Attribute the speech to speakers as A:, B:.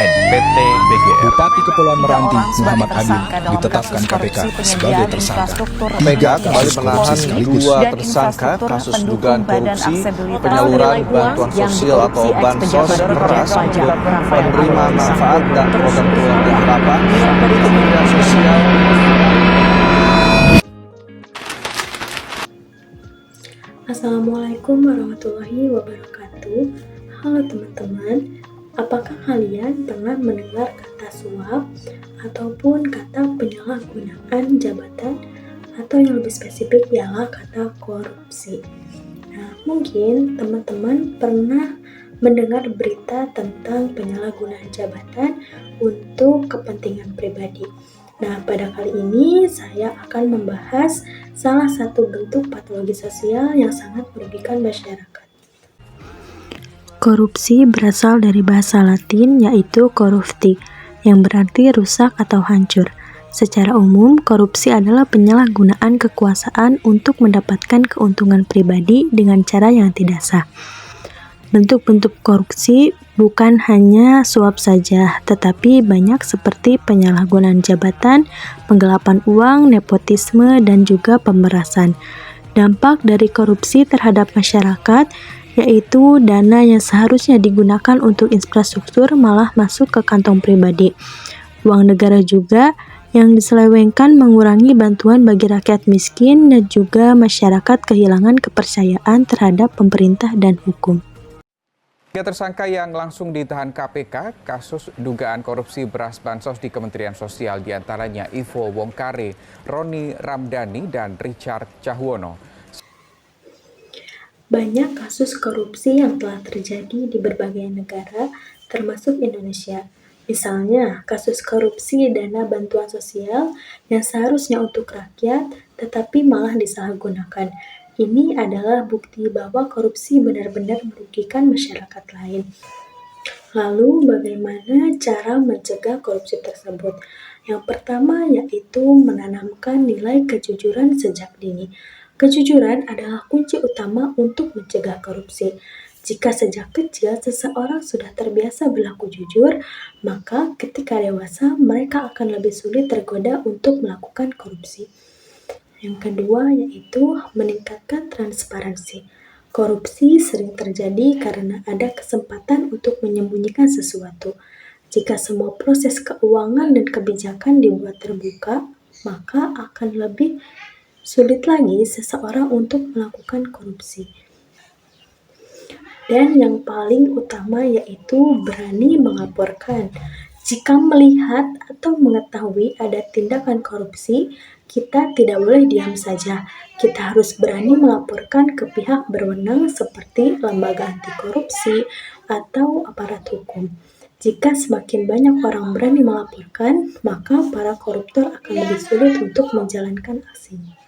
A: BUMN PT BGR.
B: Bupati Kepulauan Meranti Muhammad Adil
C: dalam
B: ditetapkan
C: kasus
B: KPK
C: korupsi
B: sebagai
C: penyediaan
B: tersangka.
C: infrastruktur
D: Mega
C: bagi
D: kembali
C: korupsi
D: menahan
B: sekaligus.
D: dua
C: dan
D: tersangka
C: infrastruktur
D: kasus
C: pendukung
D: dugaan
C: Badan
D: korupsi
C: Aksesibilitas
D: penyaluran
C: Nilai
D: bantuan
C: Uang yang
D: sosial atau
C: dikorupsi
D: bansos
C: ex-pejabat
D: beras
C: Dirjen Pajak
D: untuk
C: Rafael
D: penerima
C: Alun
D: manfaat dan
C: terus
D: program keluarga harapan
C: Yang
D: di Kementerian Sosial.
E: Assalamualaikum warahmatullahi wabarakatuh. Halo teman-teman, apakah kalian pernah mendengar kata suap ataupun kata penyalahgunaan jabatan atau yang lebih spesifik ialah kata korupsi? Nah, mungkin teman-teman pernah mendengar berita tentang penyalahgunaan jabatan untuk kepentingan pribadi. Nah, pada kali ini saya akan membahas salah satu bentuk patologi sosial yang sangat merugikan masyarakat. Korupsi berasal dari bahasa Latin yaitu corrupti, yang berarti rusak atau hancur. Secara umum, korupsi adalah penyalahgunaan kekuasaan untuk mendapatkan keuntungan pribadi dengan cara yang tidak sah. Bentuk-bentuk korupsi bukan hanya suap saja, tetapi banyak seperti penyalahgunaan jabatan, penggelapan uang, nepotisme, dan juga pemerasan. Dampak dari korupsi terhadap masyarakat yaitu dana yang seharusnya digunakan untuk infrastruktur malah masuk ke kantong pribadi. Uang negara juga yang diselewengkan mengurangi bantuan bagi rakyat miskin dan juga masyarakat kehilangan kepercayaan terhadap pemerintah dan hukum.
A: Tiga tersangka yang langsung ditahan KPK kasus dugaan korupsi beras bansos di Kementerian Sosial diantaranya Ivo Wongkare, Roni Ramdhani, dan Richard Cahwono.
E: Banyak kasus korupsi yang telah terjadi di berbagai negara, termasuk Indonesia. Misalnya, kasus korupsi dana bantuan sosial yang seharusnya untuk rakyat, tetapi malah disalahgunakan. Ini adalah bukti bahwa korupsi benar-benar merugikan masyarakat lain. Lalu, bagaimana cara mencegah korupsi tersebut? Yang pertama yaitu menanamkan nilai kejujuran sejak dini. Kejujuran adalah kunci utama untuk mencegah korupsi. Jika sejak kecil seseorang sudah terbiasa berlaku jujur, maka ketika dewasa mereka akan lebih sulit tergoda untuk melakukan korupsi. Yang kedua yaitu meningkatkan transparansi. Korupsi sering terjadi karena ada kesempatan untuk menyembunyikan sesuatu. Jika semua proses keuangan dan kebijakan dibuat terbuka, maka akan lebih sulit lagi seseorang untuk melakukan korupsi. Dan yang paling utama yaitu berani melaporkan. Jika melihat atau mengetahui ada tindakan korupsi, kita tidak boleh diam saja. Kita harus berani melaporkan ke pihak berwenang seperti lembaga anti korupsi atau aparat hukum. Jika semakin banyak orang berani melaporkan, maka para koruptor akan lebih sulit untuk menjalankan aksinya.